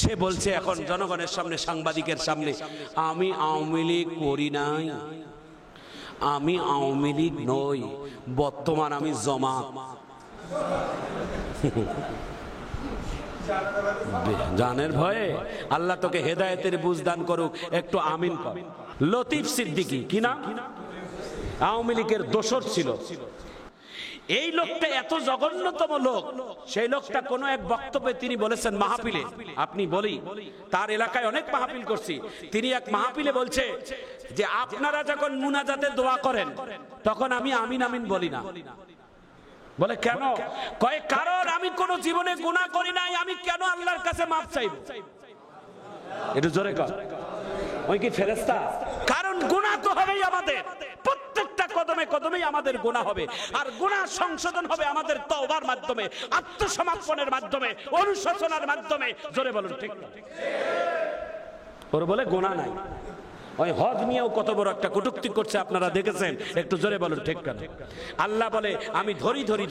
সে বলছে এখন জনগণের সামনে, সাংবাদিকের সামনে, আমি আওয়ামী লীগ করি নাই, আমি আওয়ামী লীগ নই, বর্তমান আমি জামাত। জানের ভয়ে আল্লাহ তোকে হেদায়েতের বুঝ দান করুক, একটু আমিন কর। লতিফ সিদ্দিকী, কি নাম? আওয়ামী লীগের দোসর ছিল। এই লোকটা এত জঘন্যতম লোক, সেই লোকটা কোন এক বক্তব্যে তিনি বলেছেন মাহফিলে, আপনি বলি তার এলাকায় অনেক মাহফিল করছি, তিনি এক মাহফিলে বলছে যে আপনারা যখন মুনাজাতে দোয়া করেন তখন আমি আমিন আমিন বলি না। বলে কেন? কয় কারণ আমি কোন জীবনে গুনাহ করি নাই, আমি কেন আল্লাহর কাছে মাফ চাইব? একটু জোরে কর। ওই কি ফেরেশতা? কারণ গুনাহ তো হবেই আমাদের, প্রত্যেকটা কদমে কদমেই আমাদের গুনাহ হবে, আর গুনাহ সংশোধন হবে আমাদের তওবার মাধ্যমে, আত্মসমর্পণের মাধ্যমে, অনুশোচনার মাধ্যমে। জোরে বলুন ঠিক না? ওর বলে গুনাহ নাই। ওই হজ নিয়েও কত বড় একটা কটূক্তি করছে, আপনারা দেখেছেন, একটু জোরে বলুন ঠিক না? আল্লাহ বলে আমি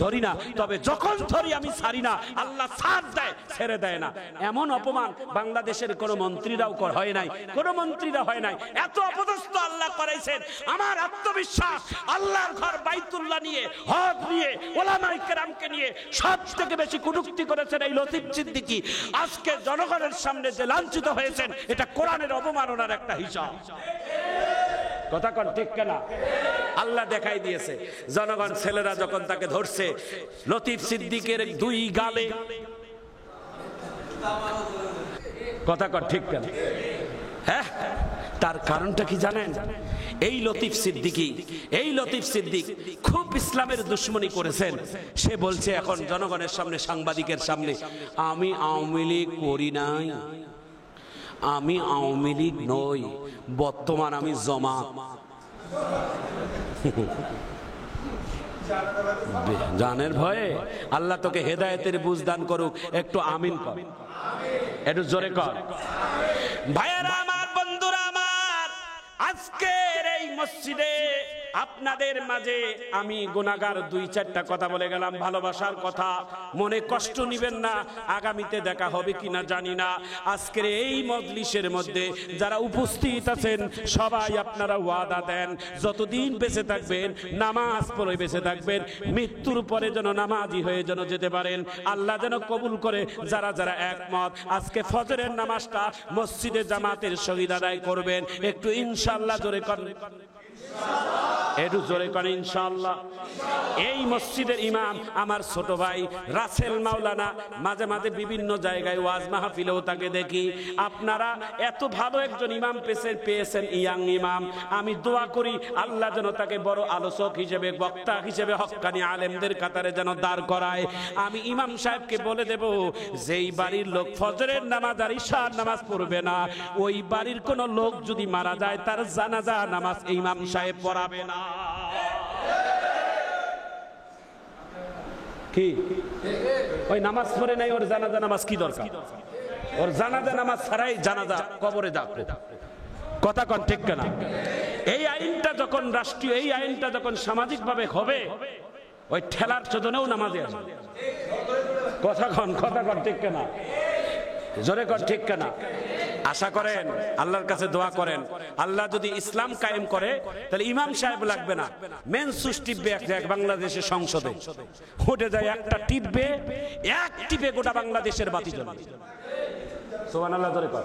ধরি না, তবে যখন ধরি আমি ছাড়ি না। আল্লাহ ছাড় দেয়, ছেড়ে দেয় না। এমন অপমান বাংলাদেশের কোন মন্ত্রীরাও হয় নাই, কোন মন্ত্রীরা হয় নাই। এত অপদস্থ আল্লাহ করাইছেন। আমার আত্মবিশ্বাস, আল্লাহর ঘর বাইতুল্লাহ নিয়ে, হজ নিয়ে, ওলামায়ে কেরামকে নিয়ে সব থেকে বেশি কটূক্তি করেছেন এই লতিফ সিদ্দিকী। আজকে জনগণের সামনে যে লাঞ্ছিত হয়েছেন, এটা কোরআনের অবমাননার একটা হিসাব। কথা কোন ঠিক কিনা? আল্লাহ দেখাই দিয়েছে। জনগণ ছেলেরা যখন তাকে ধরছে, লতিফ সিদ্দিকের দুই গালে, কথা কোন ঠিক কিনা? হ্যাঁ, তার কারণটা কি জানেন? এই লতিফ সিদ্দিক খুব ইসলামের দুশমনী করেছেন। সে বলছে এখন জনগণের সামনে, সাংবাদিকের সামনে, আমি আওয়ামী লীগ করি নাই, আমি আওয়ামী লীগ নই, বর্তমান আমি জামাত। জানের ভয়ে আল্লাহ তোকে হেদায়েতের বুঝ দান করুক, একটু আমিন কর, একটু জোরে কর। ভাইয়েরা আমার, বন্ধুরা আমার, আজকের এই মসজিদে আপনাদের মাঝে আমি গুনাহগার দুই চারটা কথা বলে গেলাম, ভালোবাসার কথা, মনে কষ্ট নিবেন না। আগামীতে দেখা হবে কিনা জানি না। আজকের এই মজলিসের মধ্যে যারা উপস্থিত আছেন সবাই আপনারা ওয়াদা দেন, যতদিন বেঁচে থাকবেন নামাজ পড়ে বেঁচে থাকবেন, মৃত্যুর পরে যেন নামাজি হয়ে যেন যেতে পারেন। আল্লাহ যেন কবুল করে। যারা যারা একমত আজকে ফজরের নামাজটা মসজিদে জামাতের সহিত আদায় করবেন, একটু ইনশাআল্লাহ জোরে করেন, একটু জোরে করেন ইনশাআল্লাহ। এই মসজিদের ইমাম আমার ছোট ভাই রাসেল মাওলানা, মাঝে মাঝে বিভিন্ন জায়গায় ওয়াজ মাহফিলেও তাকে দেখি। আপনারা এত ভালো একজন ইমাম পেয়েছেন, ইয়াং ইমাম। আমি দোয়া করি আল্লাহ যেন তাকে বড় আলোচক হিসেবে, বক্তা হিসেবে হক্কানি আলেমদের কাতারে যেন দাঁড় করায়। আমি ইমাম সাহেবকে বলে দেব, যেই বাড়ির লোক ফজরের নামাজ আর ইশার নামাজ পড়বে না, ওই বাড়ির কোন লোক যদি মারা যায় তার জানাজা নামাজ ইমাম সাহেব পড়াবে না। কি ওই নামাজ পড়ে নাই, ওর জানাজা নামাজ কি দরকার? ওর জানাজা নামাজ ছাড়াই জানাজা কবরে যাক। কথা কোন ঠিক কিনা? এই আইনটা যখন রাষ্ট্রীয়, এই আইনটা যখন সামাজিক ভাবে হবে, ওই ঠেলার চোদনেও নামাজে আসবে। কথা কোন ঠিক কিনা? জোরে কোন ঠিক কিনা? আশা করেন, আল্লাহর কাছে দোয়া করেন, আল্লাহ যদি ইসলাম কায়েম করে তাহলে ইমাম সাহেব লাগবে না। মেনসুস টিপবে এক বাংলাদেশের সংসদে, উঠে যায় একটা টিপবে, এক টিপে গোটা বাংলাদেশের বাতি জ্বলবে। সুবহানাল্লাহ, জোরে কর,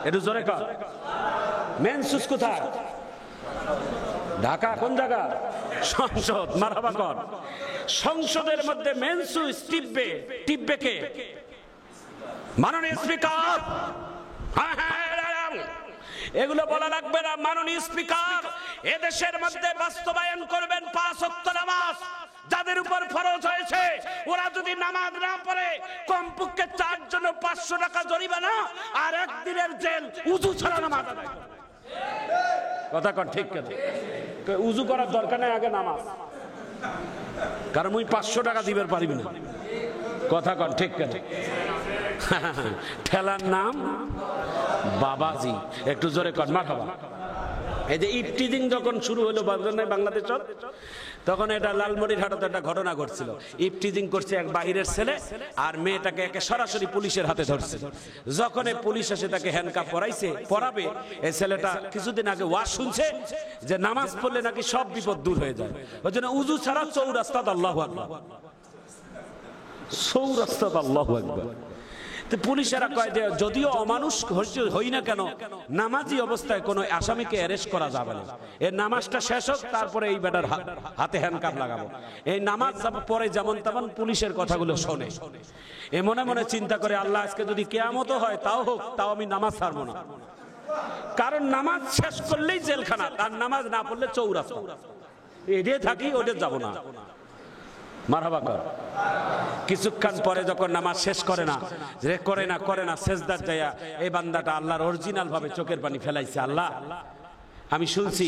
একটু জোরে কর। মেনসুস কোথায়? ঢাকা। কোন জায়গা? সংসদ। মারহাবা কর। সংসদের মধ্যে মেনসুস টিপবে কে? মাননীয় স্পিকার। এগুলো বলা লাগবে না। মাননীয় স্পিকার, এদেশের মধ্যে বাস্তবায়ন করবেন 5 ওয়াক্ত নামাজ। যাদের উপর ফরজ হয়েছে ওরা যদি নামাজ না পড়ে, কমপক্ষে 4 জন 500 টাকা জরিমানা আর 1 দিনের জেল। উযু ছাড়া নামাজ আদায় করে। কথা কন ঠিক কথা? উযু করার দরকার নাই, আগে নামাজ। কারণ মুই 500 টাকা দিবার পারিবি না। কথা কন ঠিক কথা? ঠেলার নাম বাবাজি। একটু জোরে কর, মারহাবা। এই যে ইফটিজিং যখন শুরু হলো বাংলাদেশত, তখন এটা লালমনিরহাটে একটা ঘটনা ঘটছিল। ইফটিজিং করছে এক বাহিরের ছেলে, আর মেয়েটাকে একে সরাসরি পুলিশের হাতে ধরছে। যখন পুলিশ এসে তাকে হ্যান্ডকাফ পরাবে, এই ছেলেটা কিছুদিন আগে ওয়াজ শুনছে যে নামাজ পড়লে নাকি সব বিপদ দূর হয়ে যায়, ওই জন্য উজু ছাড়া চৌরাস্তাত আল্লাহু আকবার, চৌরাস্তাত আল্লাহু আকবার। পুলিশেরা কয় যে যদিও অমানুষ হই না কেন, নামাজি অবস্থায় কোনো আসামিকে অ্যারেস্ট করা যাবে না, এর নামাজটা শেষ হোক, তারপরে এই বেটার হাতে হ্যান্ডকাফ লাগাবো। এই নামাজ পরে যেমন তেমন পুলিশের কথাগুলো শোনে, এ মনে মনে চিন্তা করে আল্লাহ আজকে যদি কিয়ামত হয় তাও হোক, তাও আমি নামাজ ছাড়বো না, কারণ নামাজ শেষ করলেই জেলখানা, আর নামাজ না পড়লে চৌরাস্তা, এডে থাকি ওডে যাব না। মারহাবা কর। কিছুক্ষণ পরে যখন নামাজ শেষ করে না সেজদার যায়া এই বান্দাটা আল্লাহর অরিজিনাল ভাবে চোখের পানি ফেলাইছে, আল্লাহ আমি শুনছি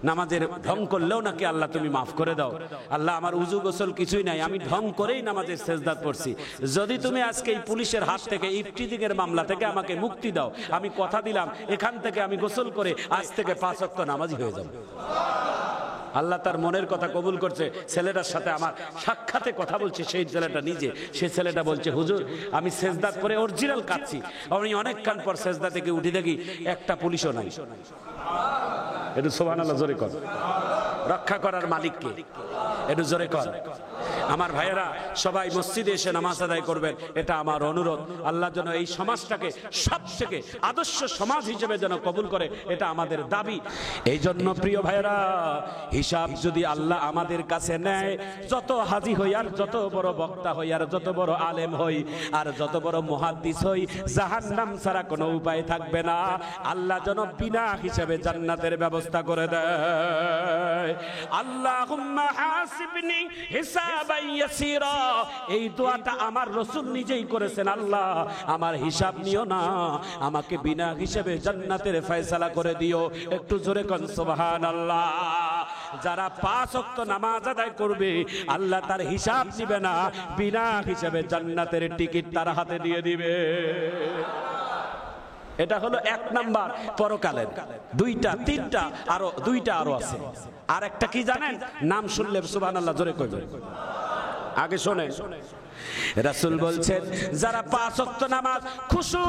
নামাজের ঢং করলেও নাকি আল্লাহ তুমি মাফ করে দাও, আল্লাহ আমার উজু গোসল কিছুই নাই, আমি ঢং করেই নামাজের সেজদাত পড়ছি, যদি তুমি আজকে এই পুলিশের হাত থেকে ইফটিজিং এর মামলা থেকে আমাকে মুক্তি দাও, আমি কথা দিলাম এখান থেকে আমি গোসল করে আজ থেকে 5 ওয়াক্ত নামাজি হয়ে যাব। আল্লাহ তার মনের কথা কবুল করছে। ছেলেটার সাথে আমার সাক্ষাতে কথা বলছে সেই ছেলেটা নিজে, সেই ছেলেটা বলছে হুজুর আমি সেজদাত করে অরিজিনাল কাঁদছি, আমি অনেকক্ষণ পর সেজদা থেকে উঠে দেখি একটা পুলিশও নাই। একটু সুবহানাল্লাহ জোরে কর। রক্ষা করার মালিককে একটু জোরে কর। আমার ভাইয়েরা সবাই মসজিদে এসে নামাজ আদায় করবেন, এটা আমার অনুরোধ। আল্লাহ যেন এই সমাজটাকে সবথেকে আদর্শ সমাজ হিসেবে যেন কবুল করে, এটা আমাদের দাবি। এই জন্য প্রিয় ভাইয়েরা, হিসাব যদি আল্লাহ আমাদের কাছে নেয়, যত হাজি হই আর যত বড় বক্তা হই আর যত বড় আলেম হই আর যত বড় মুহাদ্দিস হই, জাহান্নাম ছাড়া কোনো উপায় থাকবে না। আল্লাহ যেন বিনা হিসেবে জান্নাতের ব্যবস্থা করে দেয়। আল্লাহুম্মা হাসিবনি হিসাবান ইয়াসীরা, এই দোয়াটা আমার রাসূল নিজেই করেছেন, আল্লাহ আমার হিসাব নিও না, আমাকে বিনা হিসেবে জান্নাতের ফয়সালা করে দিও। একটু জোরে কোন সুবহানাল্লাহ। যারা 5 ওয়াক্ত নামাজ আদায় করবে, আল্লাহ তার হিসাব নিবে না, বিনা হিসেবে জান্নাতের টিকিট তার হাতে দিয়ে দিবে। এটা হলো 1 নাম্বার পরকালের। 2টা 3টা আরো 2টা আরো আছে। আর একটা কি জানেন? নাম শুনলে সুবহানাল্লাহ জোরে কইবেন। আগে শোনেন, রাসূল বলছেন যারা 5 ওয়াক্ত নামাজ খুশু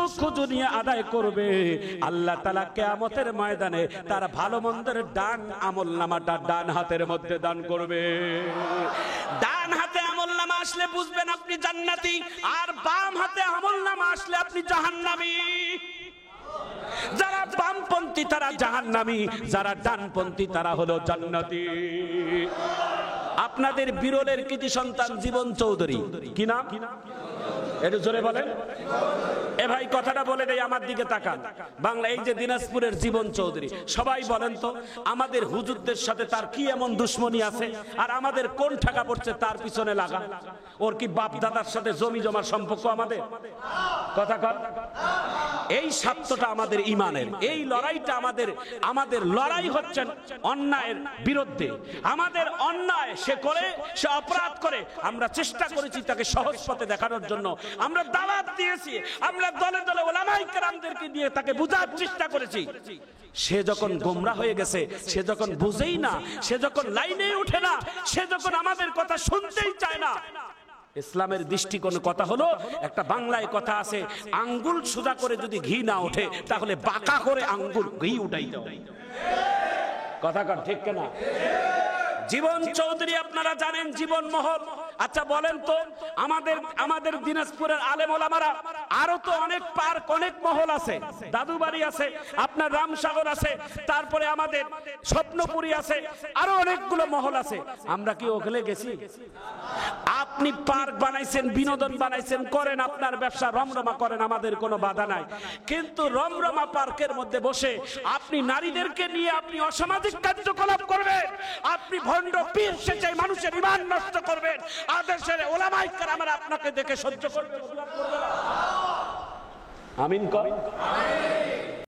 নিয়ে আদায় করবে, আল্লাহ তাআলা কিয়ামতের ময়দানে তার ভালো মন্দের ডান আমলনামাটা ডান হাতের মধ্যে দান করবে। ডান হাতে আমলনামা আসলে বুঝবেন আপনি জান্নাতি, আর বাম হাতে আমলনামা আসলে আপনি জাহান্নামী। যারা বামপন্থী তারা জাহান্নামী, যারা ডানপন্থী তারা হলো জান্নাতি। আপনাদের বিরলের কৃতি সন্তান জীবন চৌধুরী, কি নাম? একটু জোরে বলেন। এ ভাই কথাটা বলে দেই, আমার দিকে তাকান। বাংলা এই যে দিনাজপুরের জীবন চৌধুরী, সবাই বলেন তো আমাদের হুজুরদের সাথে তার কি এমন দুশ্মনী আছে, আর আমাদের কোন ঠাকা পড়ছে তার পিছনে লাগা? ওর কি বাপ দাদার সাথে জমি জমার সম্পর্ক আমাদের? কথা কর। এই স্বার্থটা আমাদের ইমানের, এই লড়াইটা আমাদের লড়াই হচ্ছে অন্যায়ের বিরুদ্ধে। আমাদের অন্যায় সে করে, সে অপরাধ করে, আমরা চেষ্টা করেছি তাকে সহজ পথে দেখানোর জন্য। আমরা দাওয়াত দিয়েছি, আমরা দলে দলে উলামায়ে কেরামদেরকে নিয়ে তাকে বোঝার চেষ্টা করেছি। সে যখন গোমরাহ হয়ে গেছে, সে যখন বুঝেই না, সে যখন লাইনে ওঠে না, সে যখন আমাদের কথা শুনতেই চায় না, ইসলামের দৃষ্টিকোণ কথা হলো, একটা বাংলায় কথা আছে, আঙ্গুল সোজা করে যদি ঘি না ওঠে তাহলে বাঁকা করে আঙ্গুল ঘি উঠাইতে হবে। কথা কর ঠিক কিনা? জীবন চৌধুরী আপনারা জানেন, জীবন মহল। আচ্ছা বলেন তো, আমাদের দিনাজপুরের আলেম ওলামারা, আরো তো অনেক পার্ক, অনেক মহল আছে, দাদুবাড়ি আছে, আপনার রামসাগর আছে, তারপরে আমাদের স্বপ্নপুরী আছে, আরো অনেকগুলো মহল আছে। আমরা কি ওখানে গেছি? আপনি পার্ক বানাইছেন, বিনোদন বানাইছেন, করেন আপনার ব্যবসা, রমরমা করেন, আমাদের কোনো বাধা নাই। কিন্তু রমরমা পার্কের মধ্যে বসে আপনি নারীদেরকে নিয়ে আপনি অসামাজিক কার্যকলাপ করবেন, আপনি ভণ্ড পীর সেজে মানুষের ঈমান নষ্ট করবেন, আদেশের উলামায়ে কেরামরা আপনাকে দেখে সহ্য করবে? আমিন কর।